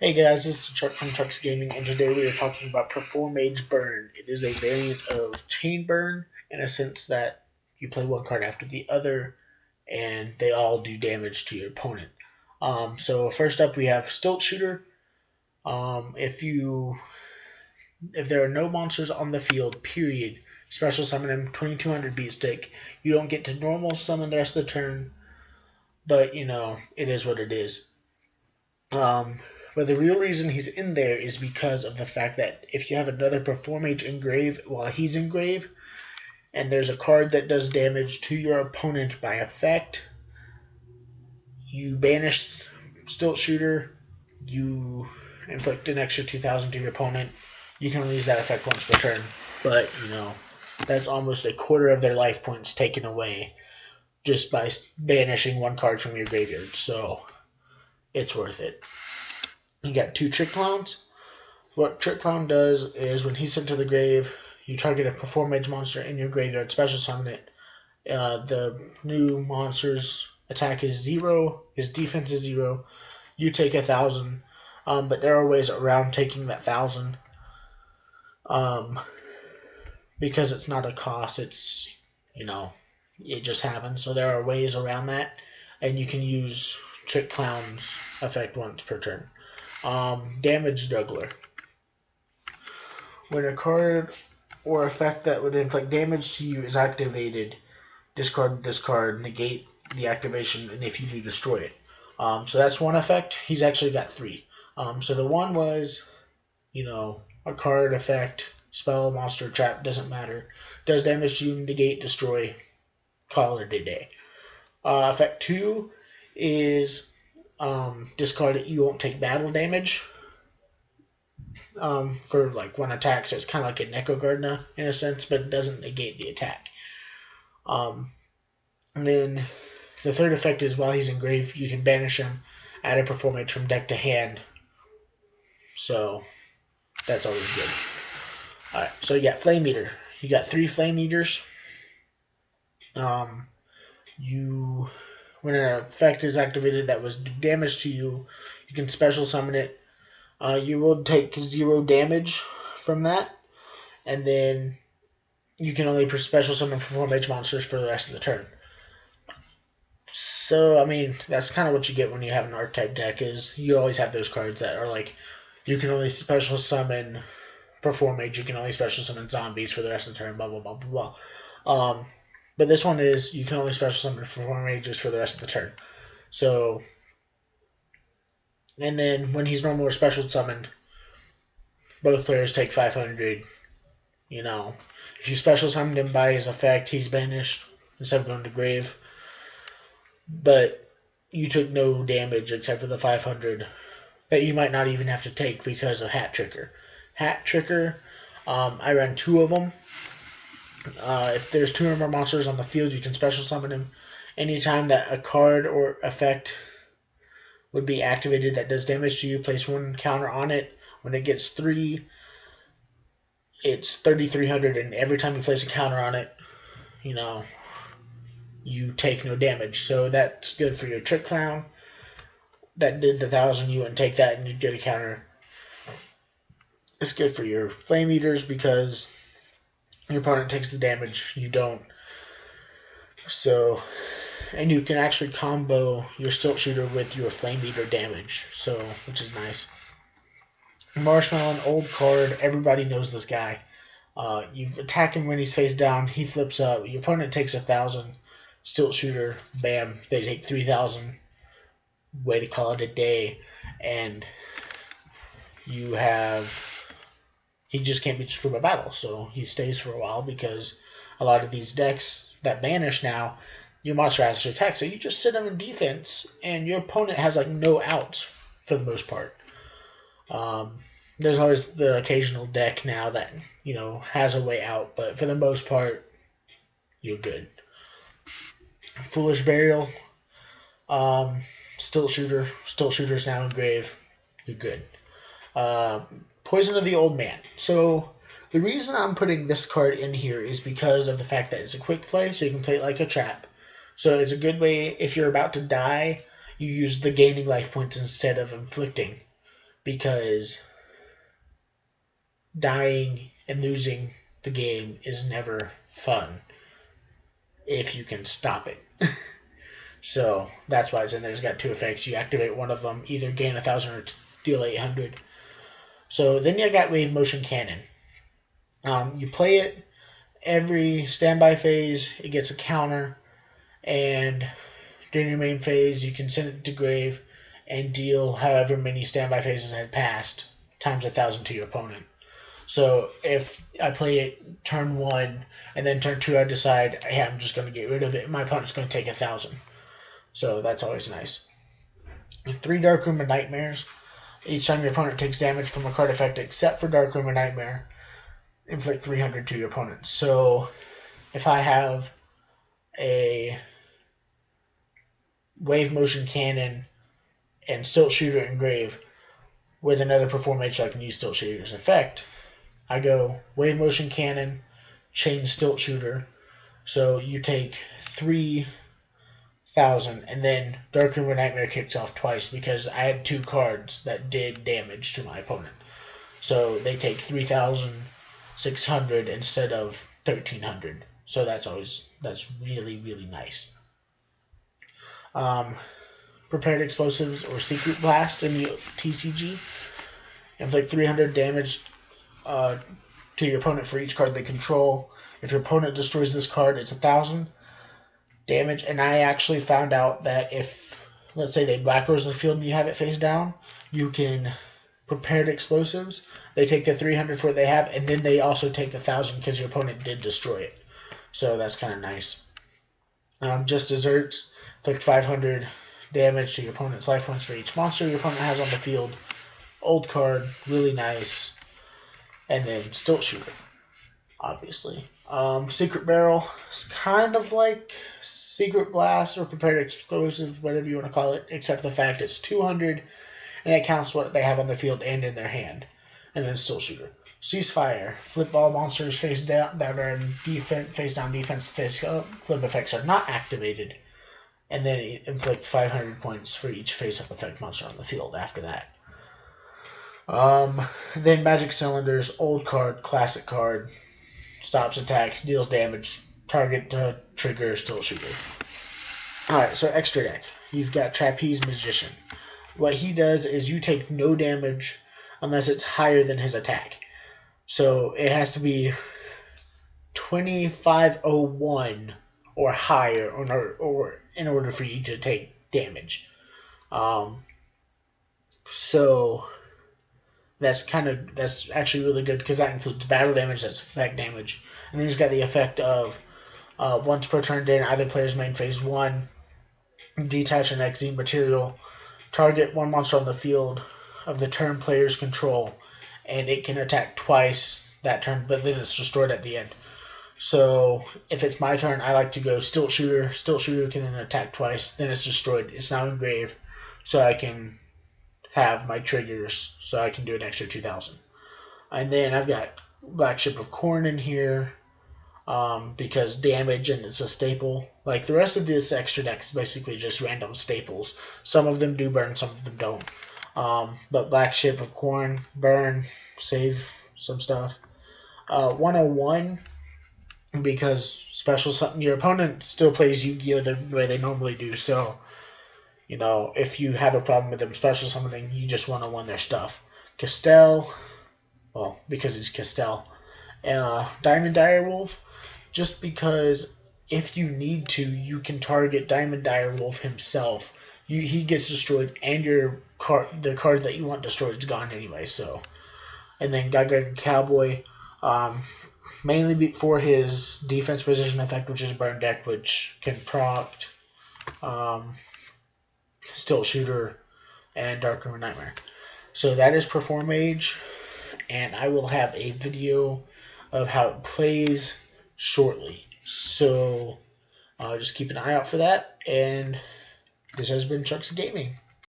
Hey guys, this is Chuck from Chuck's Gaming, and today we are talking about Performage Burn. It is a variant of Chain Burn in a sense that you play one card after the other, and they all do damage to your opponent. So first up we have Stilt Shooter. If there are no monsters on the field, period, special summon him 2200 beat stick. You don't get to normal summon the rest of the turn, but it is what it is. Um, but the real reason he's in there is because of the fact that if you have another Performage engrave while he's engrave, and there's a card that does damage to your opponent by effect, you banish Stilt Shooter, you inflict an extra 2,000 to your opponent. You can only use that effect once per turn, but that's almost a quarter of their life points taken away just by banishing one card from your graveyard. So it's worth it. You got two Trick Clowns. What Trick Clown does is when he's sent to the grave, you target a Performage monster in your graveyard, special summon it. The new monster's attack is 0, his defense is 0. You take 1,000, but there are ways around taking that 1,000. Because it's not a cost, it's it just happens. So there are ways around that, and you can use Trick Clown's effect once per turn. Damage Juggler. When a card or effect that would inflict damage to you is activated, discard this card, negate the activation, and if you do, destroy it. So that's one effect. He's actually got three. So the one was, a card, effect, spell, monster, trap, doesn't matter. Does damage to you, negate, destroy, call it a day. Effect 2 is discard it, you won't take battle damage for like one attack, so it's kind of like an Echo Gardener in a sense, but it doesn't negate the attack. And then the third effect is while he's engraved, you can banish him, add a Performage from deck to hand. So that's always good. Alright, so you got Flame Eater. You got 3 Flame Eaters. When an effect is activated that was damage to you, you can special summon it. You will take 0 damage from that, and then you can only special summon Performage monsters for the rest of the turn. So, I mean, that's kind of what you get when you have an archetype deck, is you always have those cards that are like, you can only special summon Performage, you can only special summon zombies for the rest of the turn, blah, blah, blah, blah, blah. But this one is, you can only special summon Performages for the rest of the turn. So, and then when he's normal or special summoned, both players take 500. If you special summoned him by his effect, he's banished instead of going to grave. But you took no damage except for the 500 that you might not even have to take because of Hat Tricker. Hat Tricker, I ran 2 of them. If there's 2 or more monsters on the field, you can special summon him. Anytime that a card or effect would be activated that does damage to you, place 1 counter on it. When it gets 3, it's 3,300, and every time you place a counter on it, you take no damage. So that's good for your Trick Clown. That did the 1,000, you wouldn't take that and you'd get a counter. It's good for your Flame Eaters because your opponent takes the damage, you don't. So, and you can actually combo your Stilt Shooter with your Flame Eater damage, so which is nice. Marshmallow, an old card. Everybody knows this guy. You attack him when he's face down. He flips up. Your opponent takes 1,000. Stilt Shooter, bam, they take 3,000. Way to call it a day. And you have... He just can't be destroyed by battle, so he stays for a while because a lot of these decks that banish now, your monster has to attack. So you just sit him in defense, and your opponent has like no outs for the most part. There's always the occasional deck now that has a way out, but for the most part, you're good. Foolish Burial, Stilt Shooter. Stilt Shooter's now in grave. You're good. Poison of the Old Man. So the reason I'm putting this card in here is because of the fact that it's a quick play, so you can play it like a trap. So it's a good way, if you're about to die, you use the gaining life points instead of inflicting. because dying and losing the game is never fun if you can stop it. So that's why it's in there. It's got two effects. You activate one of them, either gain 1,000 or deal 800. So then you got Wave Motion Cannon. You play it every standby phase. It gets a counter, and during your main phase, you can send it to grave and deal however many standby phases had passed times 1,000 to your opponent. So if I play it turn 1 and then turn 2 I decide, hey, I'm just going to get rid of it, my opponent's going to take 1,000. So that's always nice. 3 Dark Room and Nightmares. Each time your opponent takes damage from a card effect except for Dark Room or Nightmare, inflict 300 to your opponent. So if I have a Wave Motion Cannon and Stilt Shooter and Grave with another Performage, so I can use Stilt Shooter's effect, I go Wave Motion Cannon, Chain Stilt Shooter, so you take 3,000, and then Dark Room or Nightmare kicks off twice because I had 2 cards that did damage to my opponent. So they take 3,600 instead of 1,300. So that's really, really nice. Prepared Explosives or Secret Blast in the TCG. Inflict 300 damage to your opponent for each card they control. If your opponent destroys this card, it's 1,000 damage. And I actually found out that if, let's say, they Black Rose the field and you have it face down, you can Prepared Explosives. They take the 300 for what they have, and then they also take the 1,000 because your opponent did destroy it. So that's kind of nice. Just Desserts. Inflict 500 damage to your opponent's life points for each monster your opponent has on the field. Old card, really nice. And then Stilt Shooter, obviously. Secret Barrel is kind of like Secret Blast or Prepared Explosive, whatever you want to call it, except the fact it's 200, and it counts what they have on the field and in their hand. And then Stilt Shooter. Ceasefire. Flip all monsters face down that are in defense, face down defense, face up. Flip effects are not activated. And then it inflicts 500 points for each face-up effect monster on the field after that. Then Magic Cylinders, old card, classic card, stops attacks, deals damage, target to trigger, Stilt Shooter. Alright, so extra deck. You've got Trapeze Magician. What he does is you take no damage unless it's higher than his attack. So it has to be 2501 or higher or in order for you to take damage. So that's actually really good because that includes battle damage, that's effect damage, and then he's got the effect of once per turn during either player's main phase 1, detach an XZ material, target one monster on the field of the turn player's control, and it can attack twice that turn, but then it's destroyed at the end. So if it's my turn, I like to go Stilt Shooter. Stilt Shooter can then attack twice, then it's destroyed. It's now in grave, so I can have my triggers, so I can do an extra 2,000. And then I've got Black Ship of Corn in here because damage, and it's a staple. Like the rest of this extra deck is basically just random staples. Some of them do burn, some of them don't. But Black Ship of Corn, burn, save some stuff. 101, because special something, your opponent still plays Yu-Gi-Oh! The way they normally do, so if you have a problem with them special summoning, you just 101 their stuff. Castell, well, because it's Castell. Diamond Direwolf, just because if you need to, you can target Diamond Direwolf himself. He gets destroyed, and the card that you want destroyed is gone anyway. So, and then Gaga Cowboy, mainly for his defense position effect, which is Burn Deck, which can proct Stilt Shooter and Dark Room Nightmare. So that is Performage, and I will have a video of how it plays shortly. So just keep an eye out for that, and this has been Chuck's Gaming.